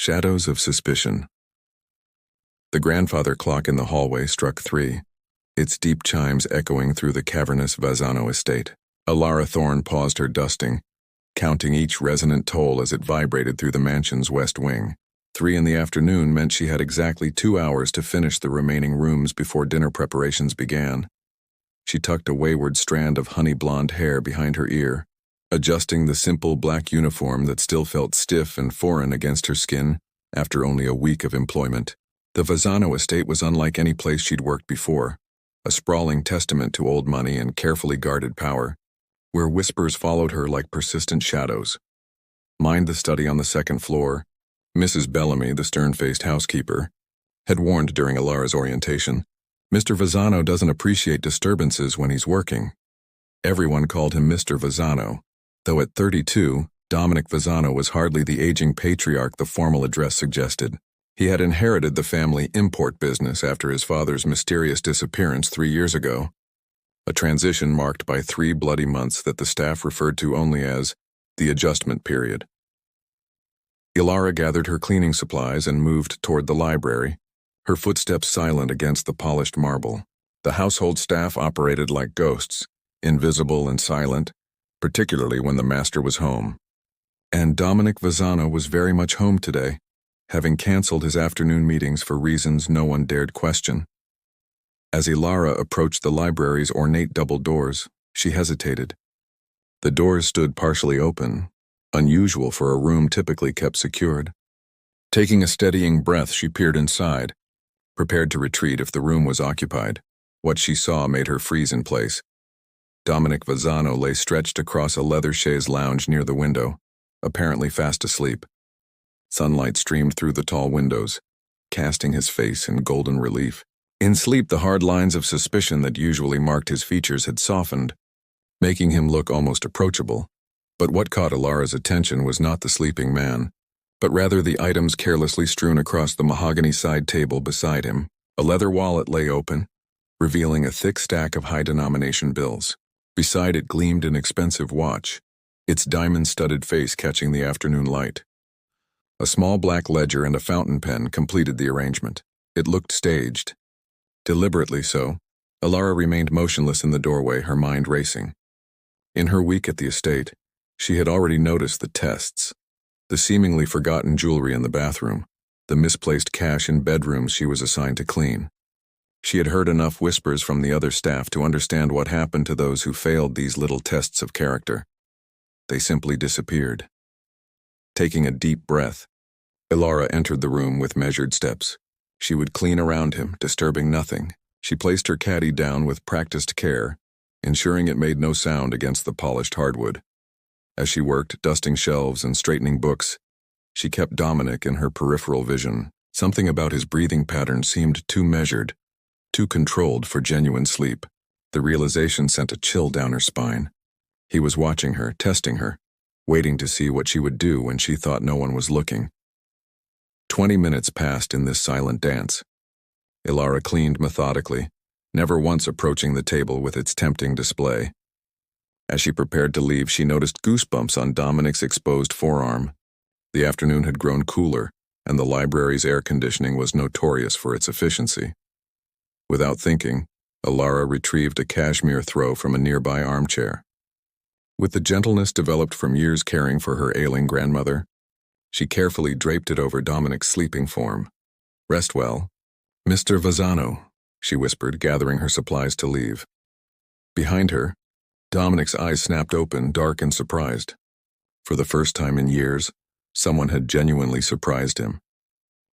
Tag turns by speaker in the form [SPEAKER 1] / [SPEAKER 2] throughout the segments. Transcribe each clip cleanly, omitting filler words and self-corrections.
[SPEAKER 1] Shadows of suspicion. The grandfather clock in the hallway struck 3, its deep chimes echoing through the cavernous Vazano estate. Alara Thorne paused her dusting, counting each resonant toll as it vibrated through the mansion's west wing. 3 in the afternoon meant she had exactly 2 hours to finish the remaining rooms before dinner preparations began. She tucked a wayward strand of honey-blonde hair behind her ear, adjusting the simple black uniform that still felt stiff and foreign against her skin after only a week of employment. The Vazano estate was unlike any place she'd worked before, a sprawling testament to old money and carefully guarded power, where whispers followed her like persistent shadows. Mind the study on the second floor, Mrs. Bellamy, the stern-faced housekeeper, had warned during Alara's orientation. Mr. Vazano doesn't appreciate disturbances when he's working. Everyone called him Mr. Vazano, though at 32, Dominic Vazano was hardly the aging patriarch the formal address suggested. He had inherited the family import business after his father's mysterious disappearance 3 years ago, a transition marked by 3 bloody months that the staff referred to only as the adjustment period. Alara gathered her cleaning supplies and moved toward the library, her footsteps silent against the polished marble. The household staff operated like ghosts, invisible and silent, particularly when the master was home. And Dominic Vazano was very much home today, having canceled his afternoon meetings for reasons no one dared question. As Alara approached the library's ornate double doors, she hesitated. The doors stood partially open, unusual for a room typically kept secured. Taking a steadying breath, she peered inside, prepared to retreat if the room was occupied. What she saw made her freeze in place. Dominic Vazano lay stretched across a leather chaise lounge near the window, apparently fast asleep. Sunlight streamed through the tall windows, casting his face in golden relief. In sleep, the hard lines of suspicion that usually marked his features had softened, making him look almost approachable. But what caught Alara's attention was not the sleeping man, but rather the items carelessly strewn across the mahogany side table beside him. A leather wallet lay open, revealing a thick stack of high-denomination bills. Beside it gleamed an expensive watch, its diamond-studded face catching the afternoon light. A small black ledger and a fountain pen completed the arrangement. It looked staged. Deliberately so, Alara remained motionless in the doorway, her mind racing. In her week at the estate, she had already noticed the tests, the seemingly forgotten jewelry in the bathroom, the misplaced cash in bedrooms she was assigned to clean. She had heard enough whispers from the other staff to understand what happened to those who failed these little tests of character. They simply disappeared. Taking a deep breath, Alara entered the room with measured steps. She would clean around him, disturbing nothing. She placed her caddy down with practiced care, ensuring it made no sound against the polished hardwood. As she worked, dusting shelves and straightening books, she kept Dominic in her peripheral vision. Something about his breathing pattern seemed too measured, too controlled for genuine sleep. The realization sent a chill down her spine. He was watching her, testing her, waiting to see what she would do when she thought no one was looking. 20 minutes passed in this silent dance. Alara cleaned methodically, never once approaching the table with its tempting display. As she prepared to leave, she noticed goosebumps on Dominic's exposed forearm. The afternoon had grown cooler, and the library's air conditioning was notorious for its efficiency. Without thinking, Alara retrieved a cashmere throw from a nearby armchair. With the gentleness developed from years caring for her ailing grandmother, she carefully draped it over Dominic's sleeping form. "Rest well, Mr. Vazano," she whispered, gathering her supplies to leave. Behind her, Dominic's eyes snapped open, dark and surprised. For the first time in years, someone had genuinely surprised him.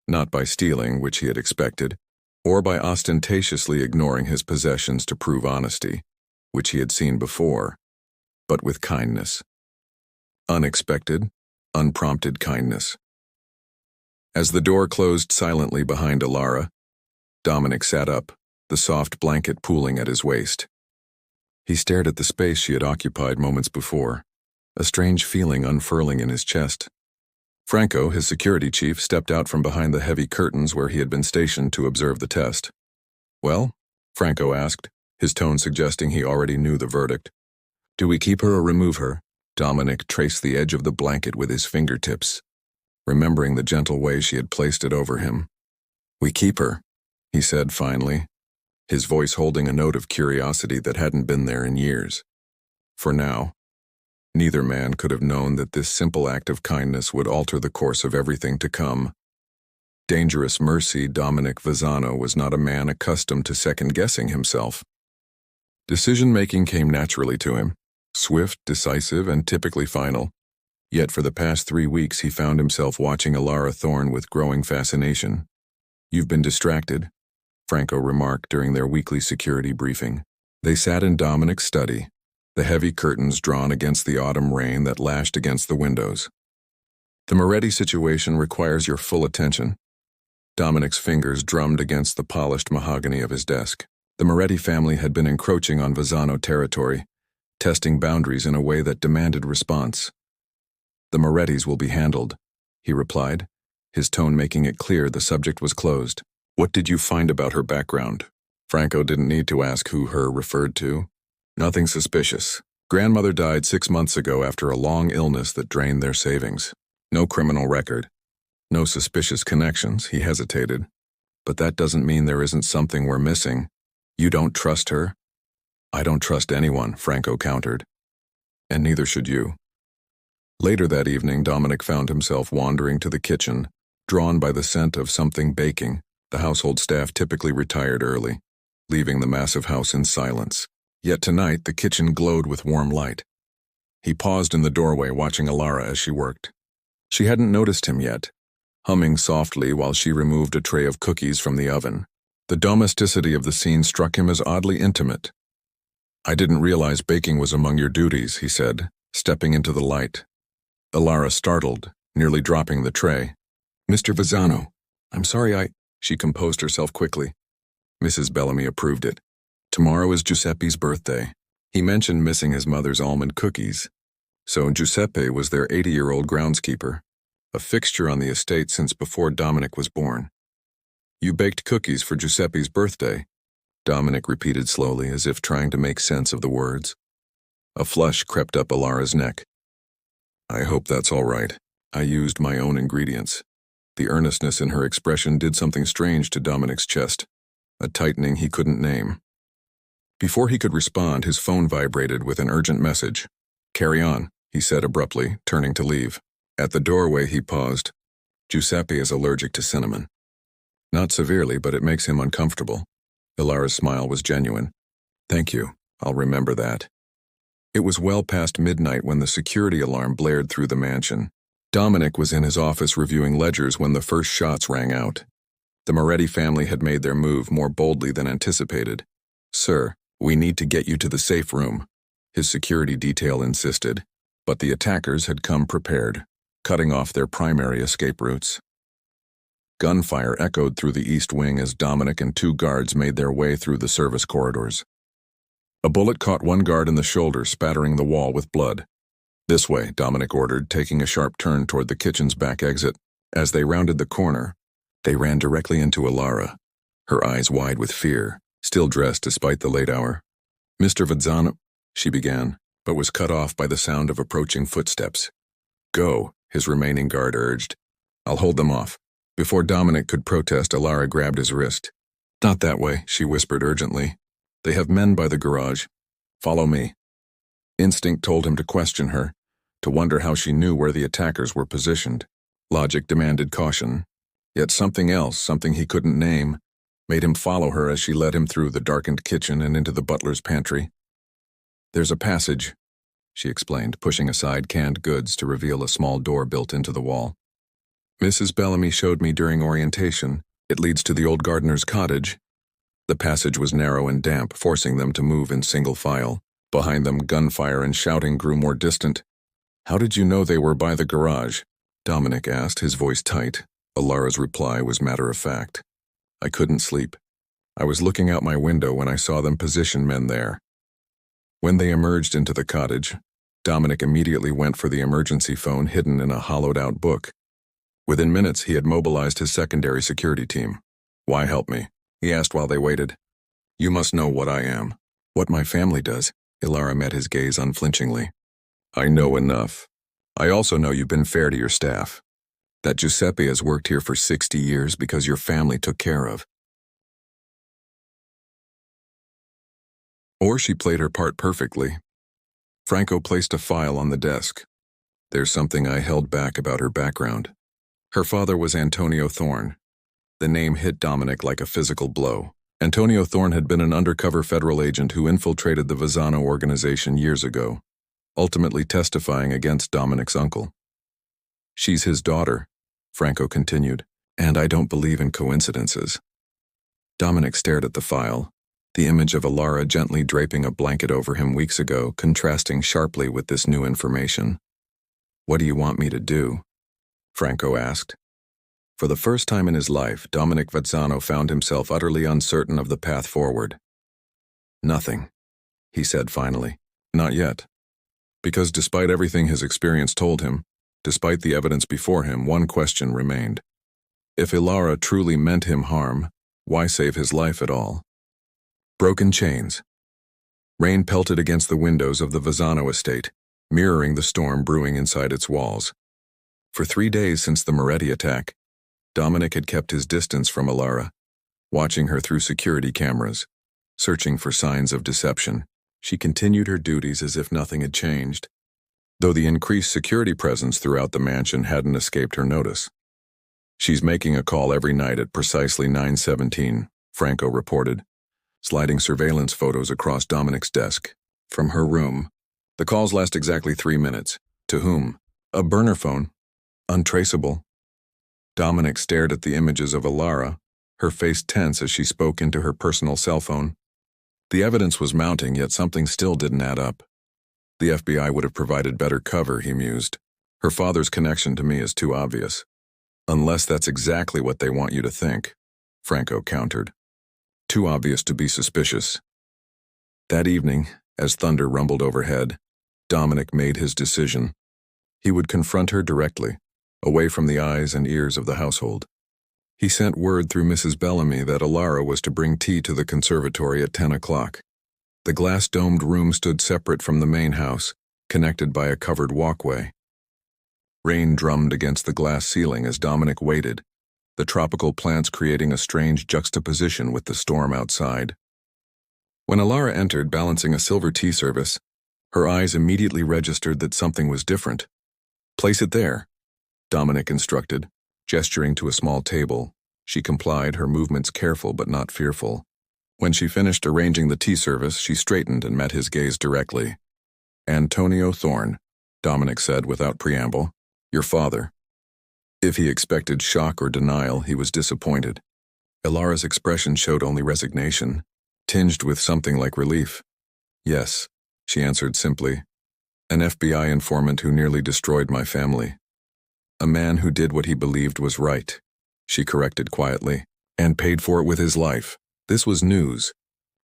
[SPEAKER 1] Not by stealing, which he had expected, or by ostentatiously ignoring his possessions to prove honesty, which he had seen before, but with kindness. Unexpected, unprompted kindness. As the door closed silently behind Alara, Dominic sat up, the soft blanket pooling at his waist. He stared at the space she had occupied moments before, a strange feeling unfurling in his chest. Franco, his security chief, stepped out from behind the heavy curtains where he had been stationed to observe the test. "Well?" Franco asked, his tone suggesting he already knew the verdict. "Do we keep her or remove her?" Dominic traced the edge of the blanket with his fingertips. remembering the gentle way she had placed it over him. "We keep her," he said finally, his voice holding a note of curiosity that hadn't been there in years. For now, neither man could have known that this simple act of kindness would alter the course of everything to come. Dangerous Mercy Dominic Vazzano was not a man accustomed to second-guessing himself. Decision-making came naturally to him, swift, decisive, and typically final. Yet for the past 3 weeks he found himself watching Alara Thorne with growing fascination. "You've been distracted," Franco remarked during their weekly security briefing. They sat in Dominic's study, the heavy curtains drawn against the autumn rain that lashed against the windows. "The Moretti situation requires your full attention." Dominic's fingers drummed against the polished mahogany of his desk. The Moretti family had been encroaching on Vazzano territory, testing boundaries in a way that demanded response. "The Morettis will be handled," he replied, his tone making it clear the subject was closed. "What did you find about her background?" Franco didn't need to ask who her referred to. "Nothing suspicious. Grandmother died 6 months ago after a long illness that drained their savings. No criminal record. No suspicious connections," he hesitated. "But that doesn't mean there isn't something we're missing. You don't trust her?" "I don't trust anyone," Franco countered. "And neither should you." Later that evening, Dominic found himself wandering to the kitchen, drawn by the scent of something baking. The household staff typically retired early, leaving the massive house in silence. Yet tonight, the kitchen glowed with warm light. He paused in the doorway, watching Alara as she worked. She hadn't noticed him yet, humming softly while she removed a tray of cookies from the oven. The domesticity of the scene struck him as oddly intimate. "I didn't realize baking was among your duties," he said, stepping into the light. Alara startled, nearly dropping the tray. "Mr. Vazzano, I'm sorry She composed herself quickly. Mrs. Bellamy approved it. "Tomorrow is Giuseppe's birthday." He mentioned missing his mother's almond cookies. So Giuseppe was their 80-year-old groundskeeper, a fixture on the estate since before Dominic was born. "You baked cookies for Giuseppe's birthday," Dominic repeated slowly, as if trying to make sense of the words. A flush crept up Alara's neck. "I hope that's all right. I used my own ingredients." The earnestness in her expression did something strange to Dominic's chest, a tightening he couldn't name. Before he could respond, his phone vibrated with an urgent message. "Carry on," he said abruptly, turning to leave. At the doorway he paused. "Giuseppe is allergic to cinnamon." "Not severely, but it makes him uncomfortable." Alara's smile was genuine. "Thank you. I'll remember that." It was well past midnight when the security alarm blared through the mansion. Dominic was in his office reviewing ledgers when the first shots rang out. The Moretti family had made their move more boldly than anticipated. "Sir, we need to get you to the safe room," his security detail insisted, but the attackers had come prepared, cutting off their primary escape routes. Gunfire echoed through the east wing as Dominic and 2 guards made their way through the service corridors. A bullet caught one guard in the shoulder, spattering the wall with blood. "This way," Dominic ordered, taking a sharp turn toward the kitchen's back exit. As they rounded the corner, they ran directly into Alara, her eyes wide with fear, still dressed despite the late hour. "Mr. Vazzano," she began, but was cut off by the sound of approaching footsteps. "Go," his remaining guard urged. "I'll hold them off." Before Dominic could protest, Alara grabbed his wrist. "Not that way," she whispered urgently. "They have men by the garage. Follow me." Instinct told him to question her, to wonder how she knew where the attackers were positioned. Logic demanded caution. Yet something else, something he couldn't name, made him follow her as she led him through the darkened kitchen and into the butler's pantry. "There's a passage," she explained, pushing aside canned goods to reveal a small door built into the wall. "Mrs. Bellamy showed me during orientation. It leads to the old gardener's cottage." The passage was narrow and damp, forcing them to move in single file. Behind them, gunfire and shouting grew more distant. "How did you know they were by the garage?" Dominic asked, his voice tight. Alara's reply was matter-of-fact. "I couldn't sleep. I was looking out my window when I saw them position men there." When they emerged into the cottage, Dominic immediately went for the emergency phone hidden in a hollowed-out book. Within minutes, he had mobilized his secondary security team. "Why help me?" he asked while they waited. "You must know what I am, what my family does." Alara met his gaze unflinchingly. "I know enough. I also know you've been fair to your staff. That Giuseppe has worked here for 60 years because your family took care of. Or she played her part perfectly. Franco placed a file on the desk. There's something I held back about her background. Her father was Antonio Thorne. The name hit Dominic like a physical blow. Antonio Thorne had been an undercover federal agent who infiltrated the Vazzano organization years ago, ultimately testifying against Dominic's uncle. She's his daughter, Franco continued, and I don't believe in coincidences. Dominic stared at the file, the image of Alara gently draping a blanket over him weeks ago, contrasting sharply with this new information. What do you want me to do? Franco asked. For the first time in his life, Dominic Vazzano found himself utterly uncertain of the path forward. Nothing, he said finally. Not yet. Because despite everything his experience told him, despite the evidence before him, one question remained. If Alara truly meant him harm, why save his life at all? Broken chains. Rain pelted against the windows of the Vazzano estate, mirroring the storm brewing inside its walls. For 3 days since the Moretti attack, Dominic had kept his distance from Alara, watching her through security cameras, searching for signs of deception. She continued her duties as if nothing had changed, though the increased security presence throughout the mansion hadn't escaped her notice. She's making a call every night at precisely 9:17, Franco reported, sliding surveillance photos across Dominic's desk. From her room. The calls last exactly 3 minutes. To whom? A burner phone. Untraceable. Dominic stared at the images of Alara, her face tense as she spoke into her personal cell phone. The evidence was mounting, yet something still didn't add up. The FBI would have provided better cover, he mused. Her father's connection to me is too obvious. Unless that's exactly what they want you to think, Franco countered. Too obvious to be suspicious. That evening, as thunder rumbled overhead, Dominic made his decision. He would confront her directly, away from the eyes and ears of the household. He sent word through Mrs. Bellamy that Alara was to bring tea to the conservatory at 10 o'clock. The glass-domed room stood separate from the main house, connected by a covered walkway. Rain drummed against the glass ceiling as Dominic waited, the tropical plants creating a strange juxtaposition with the storm outside. When Alara entered, balancing a silver tea service, her eyes immediately registered that something was different. Place it there, Dominic instructed, gesturing to a small table. She complied, her movements careful but not fearful. When she finished arranging the tea service, she straightened and met his gaze directly. Antonio Thorne, Dominic said without preamble, your father. If he expected shock or denial, he was disappointed. Alara's expression showed only resignation, tinged with something like relief. Yes, she answered simply. An FBI informant who nearly destroyed my family. A man who did what he believed was right, she corrected quietly, and paid for it with his life. This was news.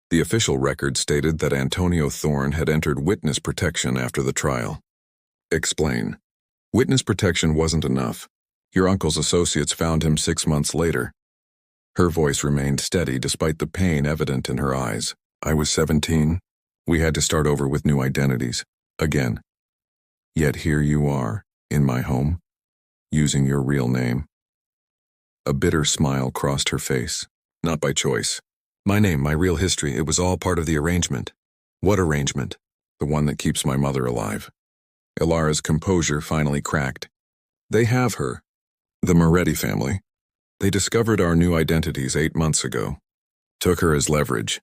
[SPEAKER 1] The official record stated that Antonio Thorne had entered witness protection after the trial. Explain. Witness protection wasn't enough. Your uncle's associates found him 6 months later. Her voice remained steady despite the pain evident in her eyes. I was 17. We had to start over with new identities. Again. Yet here you are, in my home, using your real name. A bitter smile crossed her face. Not by choice. My name, my real history, it was all part of the arrangement. What arrangement? The one that keeps my mother alive. Alara's composure finally cracked. They have her. The Moretti family. They discovered our new identities 8 months ago. Took her as leverage.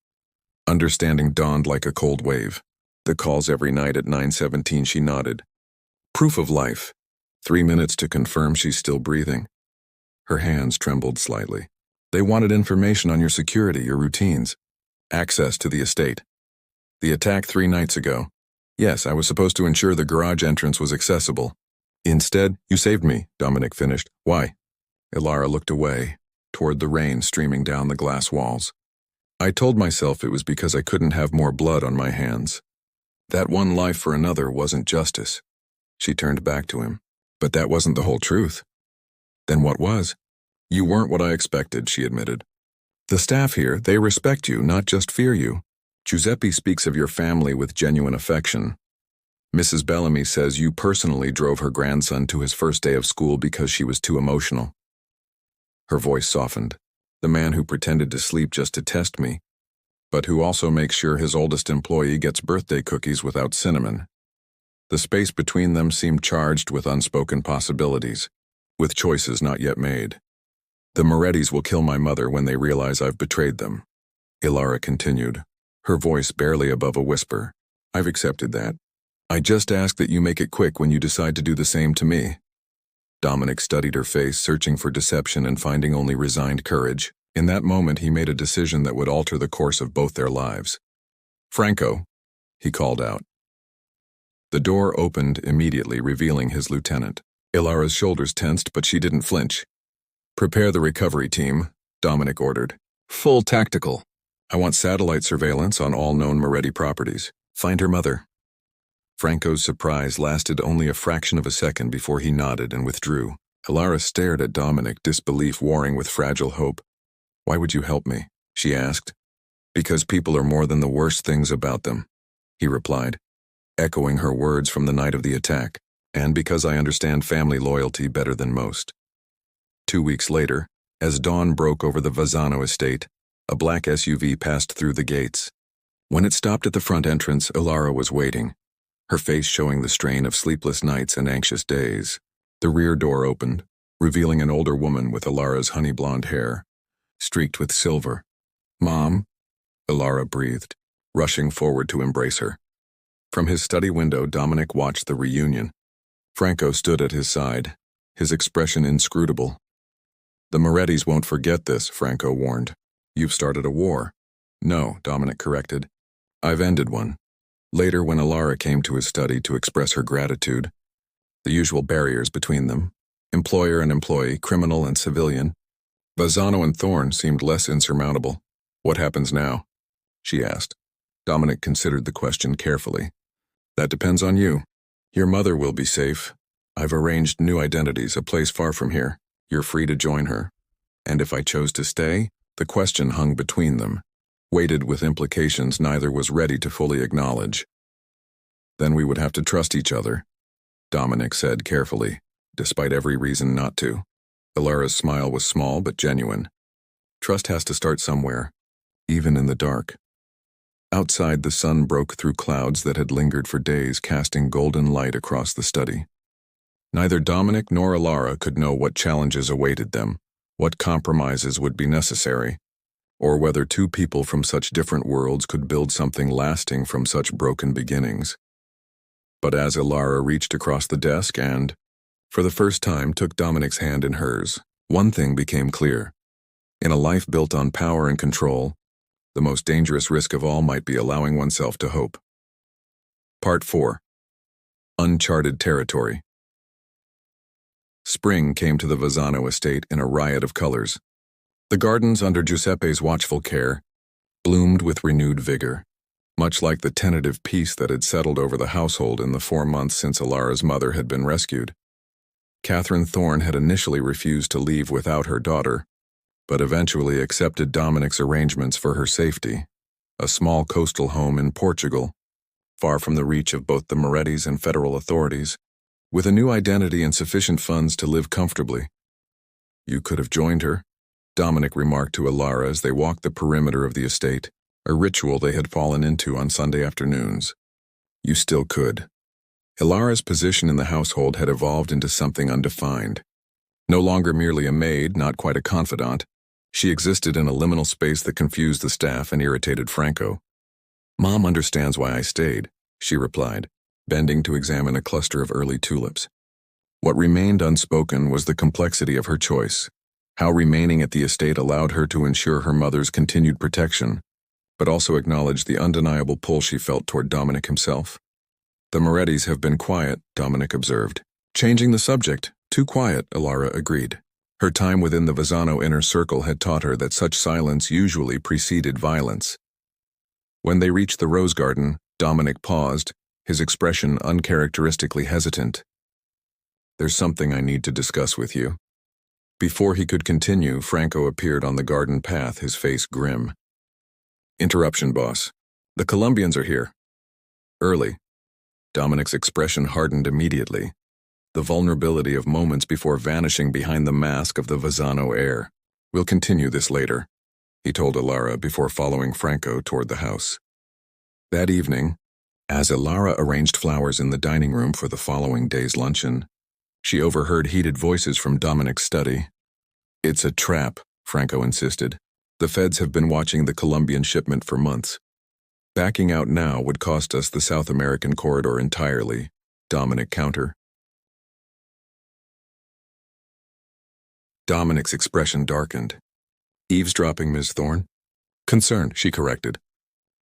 [SPEAKER 1] Understanding dawned like a cold wave. The calls every night at 9:17, she nodded. Proof of life. 3 minutes to confirm she's still breathing. Her hands trembled slightly. They wanted information on your security, your routines. Access to the estate. The attack 3 nights ago. Yes, I was supposed to ensure the garage entrance was accessible. Instead, you saved me, Dominic finished. Why? Alara looked away, toward the rain streaming down the glass walls. I told myself it was because I couldn't have more blood on my hands. That one life for another wasn't justice. She turned back to him. But that wasn't the whole truth. Then what was? You weren't what I expected, she admitted. The staff here, they respect you, not just fear you. Giuseppe speaks of your family with genuine affection. Mrs. Bellamy says you personally drove her grandson to his first day of school because she was too emotional. Her voice softened. The man who pretended to sleep just to test me, but who also makes sure his oldest employee gets birthday cookies without cinnamon. The space between them seemed charged with unspoken possibilities, with choices not yet made. The Morettis will kill my mother when they realize I've betrayed them, Ilara continued, her voice barely above a whisper. I've accepted that. I just ask that you make it quick when you decide to do the same to me. Dominic studied her face, searching for deception and finding only resigned courage. In that moment, he made a decision that would alter the course of both their lives. Franco, he called out. The door opened immediately, revealing his lieutenant. Ilara's shoulders tensed, but she didn't flinch. Prepare the recovery team, Dominic ordered. Full tactical. I want satellite surveillance on all known Moretti properties. Find her mother. Franco's surprise lasted only a fraction of a second before he nodded and withdrew. Ilara stared at Dominic, disbelief warring with fragile hope. Why would you help me? She asked. Because people are more than the worst things about them, he replied, echoing her words from the night of the attack, and because I understand family loyalty better than most. 2 weeks later, as dawn broke over the Vazzano estate, a black SUV passed through the gates. When it stopped at the front entrance, Ilara was waiting, her face showing the strain of sleepless nights and anxious days. The rear door opened, revealing an older woman with Ilara's honey blonde hair, streaked with silver. Mom, Ilara breathed, rushing forward to embrace her. From his study window, Dominic watched the reunion. Franco stood at his side, his expression inscrutable. The Morettis won't forget this, Franco warned. You've started a war. No, Dominic corrected. I've ended one. Later, when Ilara came to his study to express her gratitude, the usual barriers between them, employer and employee, criminal and civilian, Vazzano and Thorne seemed less insurmountable. What happens now? She asked. Dominic considered the question carefully. That depends on you. Your mother will be safe. I've arranged new identities, a place far from here. You're free to join her. And if I chose to stay, the question hung between them, weighted with implications neither was ready to fully acknowledge. Then we would have to trust each other, Dominic said carefully, despite every reason not to. Ilara's smile was small but genuine. Trust has to start somewhere, even in the dark. Outside, the sun broke through clouds that had lingered for days, casting golden light across the study. Neither Dominic nor Ilara could know what challenges awaited them, what compromises would be necessary, or whether two people from such different worlds could build something lasting from such broken beginnings. But as Ilara reached across the desk and, for the first time, took Dominic's hand in hers, one thing became clear. In a life built on power and control, the most dangerous risk of all might be allowing oneself to hope. Part 4. Uncharted Territory. Spring came to the Vazzano estate in a riot of colors. The gardens, under Giuseppe's watchful care, bloomed with renewed vigor, much like the tentative peace that had settled over the household in the 4 months since Ilara's mother had been rescued. Catherine Thorne had initially refused to leave without her daughter, but eventually accepted Dominic's arrangements for her safety, a small coastal home in Portugal, far from the reach of both the Morettis and federal authorities, with a new identity and sufficient funds to live comfortably. You could have joined her, Dominic remarked to Ilara as they walked the perimeter of the estate, a ritual they had fallen into on Sunday afternoons. You still could. Ilara's position in the household had evolved into something undefined. No longer merely a maid, not quite a confidant, she existed in a liminal space that confused the staff and irritated Franco. Mom understands why I stayed, she replied, bending to examine a cluster of early tulips. What remained unspoken was the complexity of her choice, how remaining at the estate allowed her to ensure her mother's continued protection, but also acknowledge the undeniable pull she felt toward Dominic himself. The Morettis have been quiet, Dominic observed. Changing the subject. Too quiet, Ilara agreed. Her time within the Vazzano inner circle had taught her that such silence usually preceded violence. When they reached the rose garden, Dominic paused, his expression uncharacteristically hesitant. There's something I need to discuss with you. Before he could continue, Franco appeared on the garden path, his face grim. Interruption, boss. The Colombians are here. Early. Dominic's expression hardened immediately, the vulnerability of moments before vanishing behind the mask of the Vazano air. "We'll continue this later," he told Ilara before following Franco toward the house. That evening, as Ilara arranged flowers in the dining room for the following day's luncheon, she overheard heated voices from Dominic's study. "It's a trap," Franco insisted. "The feds have been watching the Colombian shipment for months. Backing out now would cost us the South American corridor entirely," Dominic countered. Dominic's expression darkened. "Eavesdropping, Ms. Thorne?" "Concerned," she corrected.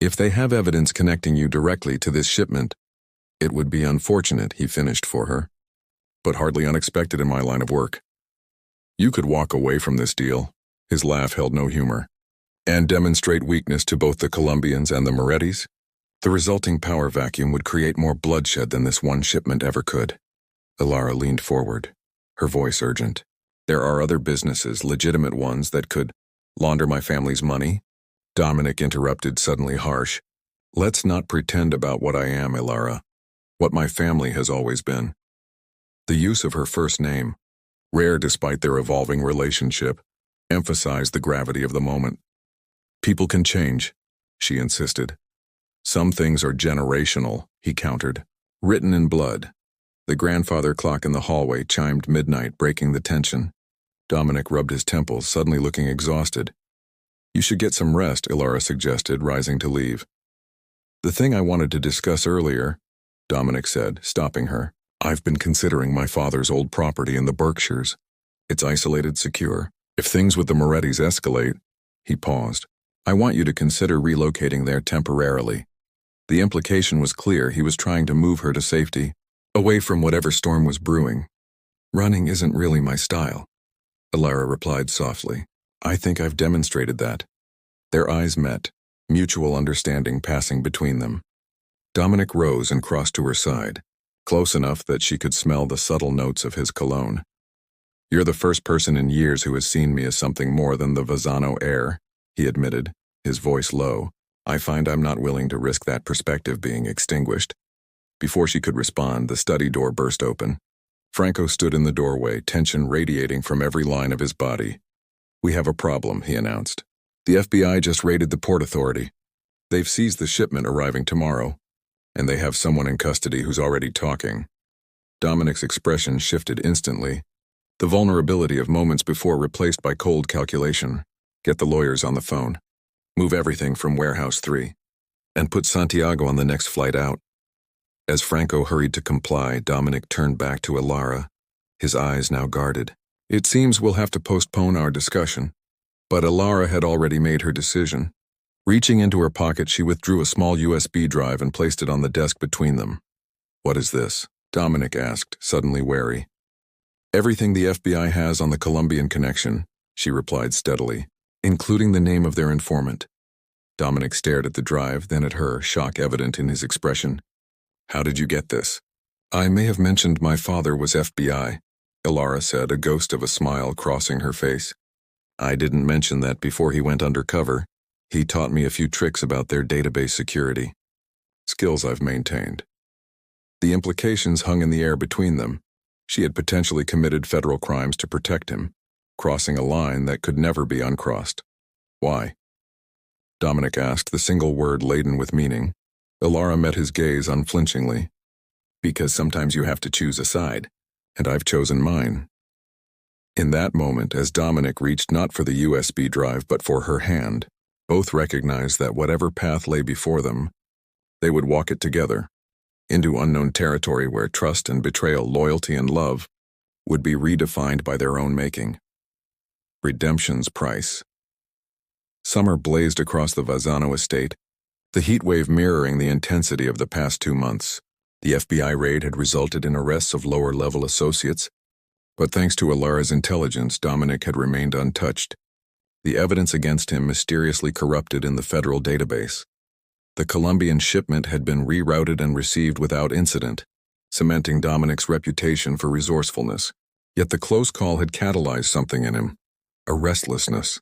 [SPEAKER 1] "If they have evidence connecting you directly to this shipment, it would be unfortunate," he finished for her, "but hardly unexpected in my line of work. You could walk away from this deal," his laugh held no humor, "and demonstrate weakness to both the Colombians and the Morettis. The resulting power vacuum would create more bloodshed than this one shipment ever could." Ilara leaned forward, her voice urgent. "There are other businesses, legitimate ones, that could launder my family's money." Dominic interrupted, suddenly harsh. "Let's not pretend about what I am, Ilara. What my family has always been." The use of her first name, rare despite their evolving relationship, emphasized the gravity of the moment. "People can change," she insisted. "Some things are generational," he countered. "Written in blood." The grandfather clock in the hallway chimed midnight, breaking the tension. Dominic rubbed his temples, suddenly looking exhausted. "You should get some rest," Ilara suggested, rising to leave. "The thing I wanted to discuss earlier," Dominic said, stopping her. "I've been considering my father's old property in the Berkshires. It's isolated, secure. If things with the Morettis escalate," he paused, "I want you to consider relocating there temporarily." The implication was clear. He was trying to move her to safety, away from whatever storm was brewing. "Running isn't really my style," Ilara replied softly. "I think I've demonstrated that." Their eyes met, mutual understanding passing between them. Dominic rose and crossed to her side, close enough that she could smell the subtle notes of his cologne. "You're the first person in years who has seen me as something more than the Vazano heir," he admitted, his voice low. "I find I'm not willing to risk that perspective being extinguished." Before she could respond, the study door burst open. Franco stood in the doorway, tension radiating from every line of his body. "We have a problem," he announced. "The FBI just raided the Port Authority. They've seized the shipment arriving tomorrow, and they have someone in custody who's already talking." Dominic's expression shifted instantly, the vulnerability of moments before replaced by cold calculation. "Get the lawyers on the phone. Move everything from Warehouse 3. And put Santiago on the next flight out." As Franco hurried to comply, Dominic turned back to Ilara, his eyes now guarded. "It seems we'll have to postpone our discussion." But Ilara had already made her decision. Reaching into her pocket, she withdrew a small USB drive and placed it on the desk between them. "What is this?" Dominic asked, suddenly wary. "Everything the FBI has on the Colombian connection," she replied steadily, "including the name of their informant." Dominic stared at the drive, then at her, shock evident in his expression. "How did you get this?" "I may have mentioned my father was FBI," Ilara said, a ghost of a smile crossing her face. "I didn't mention that before he went undercover. He taught me a few tricks about their database security. Skills I've maintained." The implications hung in the air between them. She had potentially committed federal crimes to protect him, crossing a line that could never be uncrossed. "Why?" Dominic asked, the single word laden with meaning. Ilara met his gaze unflinchingly. "Because sometimes you have to choose a side, and I've chosen mine." In that moment, as Dominic reached not for the USB drive but for her hand, both recognized that whatever path lay before them, they would walk it together, into unknown territory where trust and betrayal, loyalty and love, would be redefined by their own making. Redemption's price. Summer blazed across the Vazano estate, the heat wave mirroring the intensity of the past 2 months. The FBI raid had resulted in arrests of lower-level associates, but thanks to Ilara's intelligence, Dominic had remained untouched. The evidence against him mysteriously corrupted in the federal database. The Colombian shipment had been rerouted and received without incident, cementing Dominic's reputation for resourcefulness. Yet the close call had catalyzed something in him, a restlessness,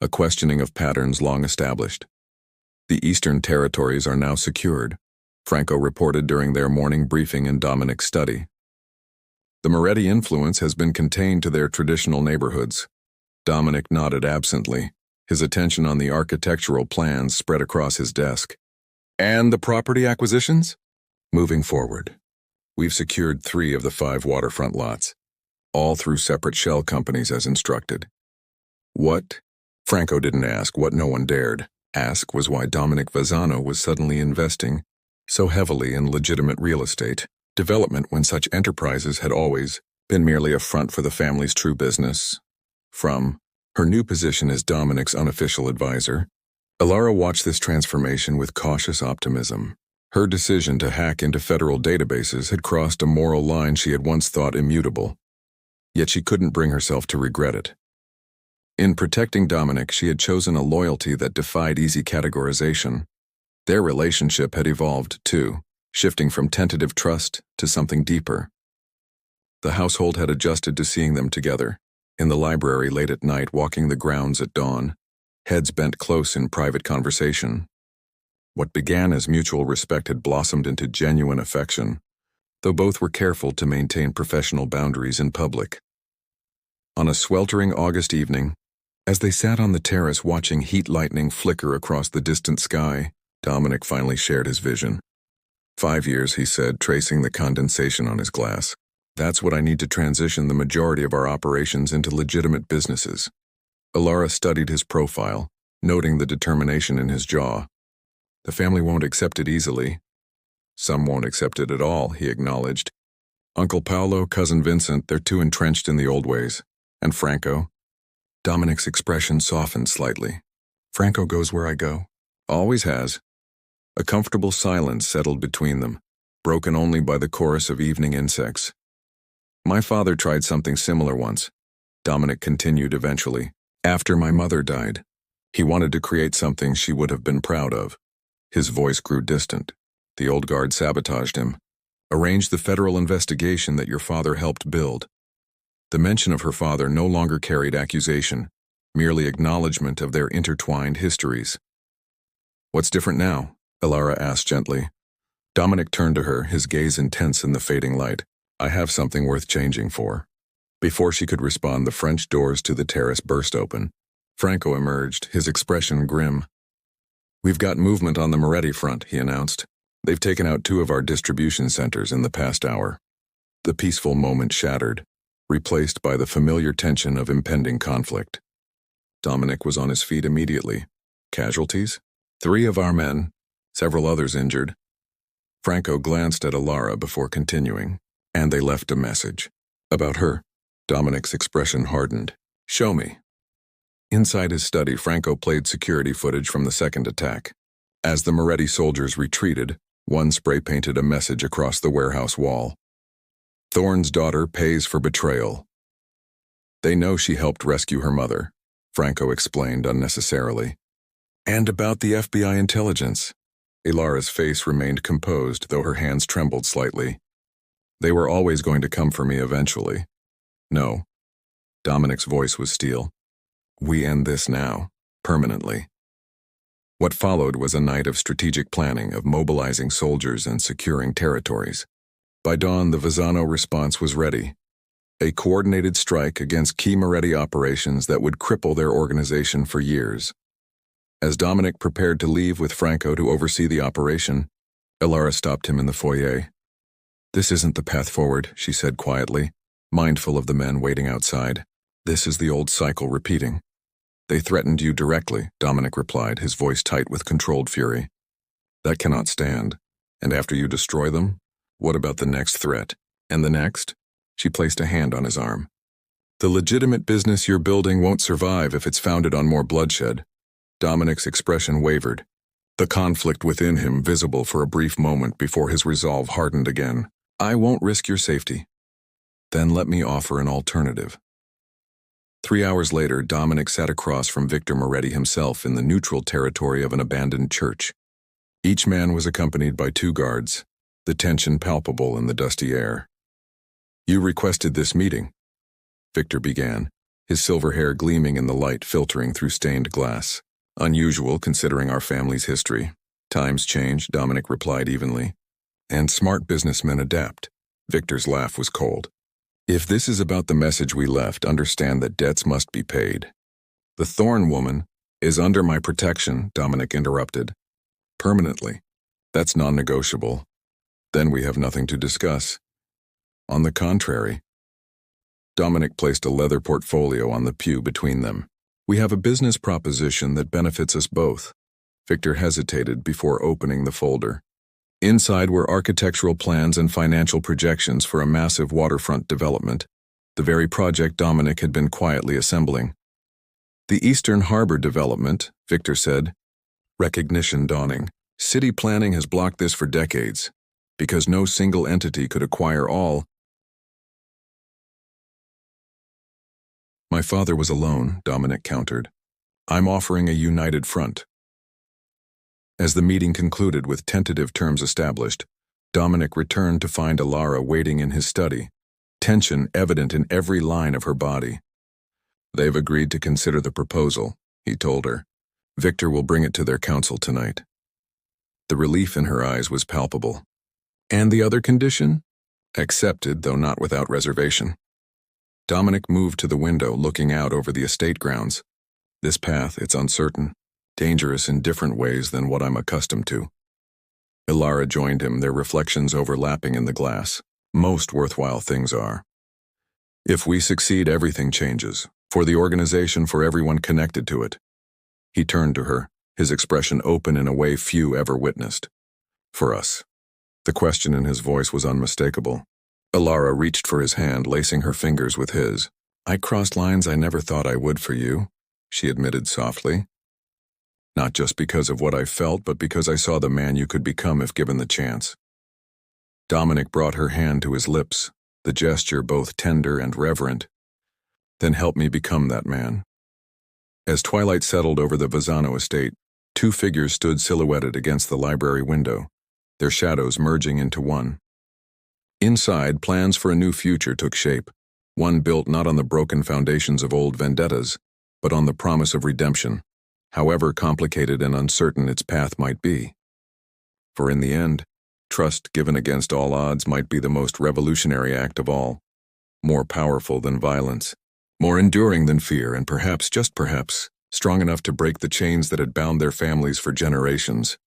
[SPEAKER 1] a questioning of patterns long established. The eastern territories are now secured, Franco reported during their morning briefing in Dominic's study. The Moretti influence has been contained to their traditional neighborhoods. Dominic nodded absently, his attention on the architectural plans spread across his desk. And the property acquisitions? Moving forward, we've secured 3 of the 5 waterfront lots, all through separate shell companies as instructed. What? Franco didn't ask what no one dared ask was why Dominic Vazzano was suddenly investing so heavily in legitimate real estate development when such enterprises had always been merely a front for the family's true business. From her new position as Dominic's unofficial advisor, Alara watched this transformation with cautious optimism. Her decision to hack into federal databases had crossed a moral line she had once thought immutable, yet she couldn't bring herself to regret it. In protecting Dominic, she had chosen a loyalty that defied easy categorization. Their relationship had evolved, too, shifting from tentative trust to something deeper. The household had adjusted to seeing them together, in the library late at night, walking the grounds at dawn, heads bent close in private conversation. What began as mutual respect had blossomed into genuine affection, though both were careful to maintain professional boundaries in public. On a sweltering August evening, as they sat on the terrace watching heat lightning flicker across the distant sky, Dominic finally shared his vision. 5 years, he said, tracing the condensation on his glass. That's what I need to transition the majority of our operations into legitimate businesses. Alara studied his profile, noting the determination in his jaw. The family won't accept it easily. Some won't accept it at all, he acknowledged. Uncle Paolo, Cousin Vincent, they're too entrenched in the old ways. And Franco? Dominic's expression softened slightly. Franco goes where I go. Always has. A comfortable silence settled between them, broken only by the chorus of evening insects. My father tried something similar once, Dominic continued eventually. After my mother died, he wanted to create something she would have been proud of. His voice grew distant. The old guard sabotaged him. Arranged the federal investigation that your father helped build. The mention of her father no longer carried accusation, merely acknowledgement of their intertwined histories. What's different now? Alara asked gently. Dominic turned to her, his gaze intense in the fading light. I have something worth changing for. Before she could respond, the French doors to the terrace burst open. Franco emerged, his expression grim. We've got movement on the Moretti front, he announced. They've taken out 2 of our distribution centers in the past hour. The peaceful moment shattered, replaced by the familiar tension of impending conflict. Dominic was on his feet immediately. Casualties? 3 of our men, several others injured. Franco glanced at Alara before continuing, and they left a message. About her. Dominic's expression hardened. Show me. Inside his study, Franco played security footage from the second attack. As the Moretti soldiers retreated, one spray-painted a message across the warehouse wall. Thorne's daughter pays for betrayal. They know she helped rescue her mother, Franco explained unnecessarily. And about the FBI intelligence. Alara's face remained composed, though her hands trembled slightly. They were always going to come for me eventually. No. Dominic's voice was steel. We end this now, permanently. What followed was a night of strategic planning, of mobilizing soldiers and securing territories. By dawn, the Vazzano response was ready. A coordinated strike against key Moretti operations that would cripple their organization for years. As Dominic prepared to leave with Franco to oversee the operation, Alara stopped him in the foyer. This isn't the path forward, she said quietly, mindful of the men waiting outside. This is the old cycle repeating. They threatened you directly, Dominic replied, his voice tight with controlled fury. That cannot stand. And after you destroy them, what about the next threat? And the next? She placed a hand on his arm. The legitimate business you're building won't survive if it's founded on more bloodshed. Dominic's expression wavered, the conflict within him visible for a brief moment before his resolve hardened again. I won't risk your safety. Then let me offer an alternative. 3 hours later, Dominic sat across from Victor Moretti himself in the neutral territory of an abandoned church. Each man was accompanied by 2 guards, the tension palpable in the dusty air. You requested this meeting, Victor began, his silver hair gleaming in the light filtering through stained glass. Unusual considering our family's history. Times change, Dominic replied evenly. And smart businessmen adapt. Victor's laugh was cold. If this is about the message we left, understand that debts must be paid. The Thorn woman is under my protection, Dominic interrupted. Permanently. That's non-negotiable. Then we have nothing to discuss. On the contrary. Dominic placed a leather portfolio on the pew between them. We have a business proposition that benefits us both. Victor hesitated before opening the folder. Inside were architectural plans and financial projections for a massive waterfront development, the very project Dominic had been quietly assembling. The Eastern Harbor development, Victor said. Recognition dawning. City planning has blocked this for decades, because no single entity could acquire all. My father was alone, Dominic countered. I'm offering a united front. As the meeting concluded with tentative terms established, Dominic returned to find Alara waiting in his study, tension evident in every line of her body. They've agreed to consider the proposal, he told her. Victor will bring it to their council tonight. The relief in her eyes was palpable. And the other condition? Accepted, though not without reservation. Dominic moved to the window, looking out over the estate grounds. This path, it's uncertain. Dangerous in different ways than what I'm accustomed to. Alara joined him, their reflections overlapping in the glass. Most worthwhile things are. If we succeed, everything changes. For the organization, for everyone connected to it. He turned to her, his expression open in a way few ever witnessed. For us. The question in his voice was unmistakable. Alara reached for his hand, lacing her fingers with his. I crossed lines I never thought I would for you, she admitted softly. Not just because of what I felt, but because I saw the man you could become if given the chance. Dominic brought her hand to his lips, the gesture both tender and reverent. Then help me become that man. As twilight settled over the Vazzano estate, two figures stood silhouetted against the library window, their shadows merging into one. Inside, plans for a new future took shape, one built not on the broken foundations of old vendettas, but on the promise of redemption, however complicated and uncertain its path might be. For in the end, trust given against all odds might be the most revolutionary act of all, more powerful than violence, more enduring than fear, and perhaps, just perhaps, strong enough to break the chains that had bound their families for generations.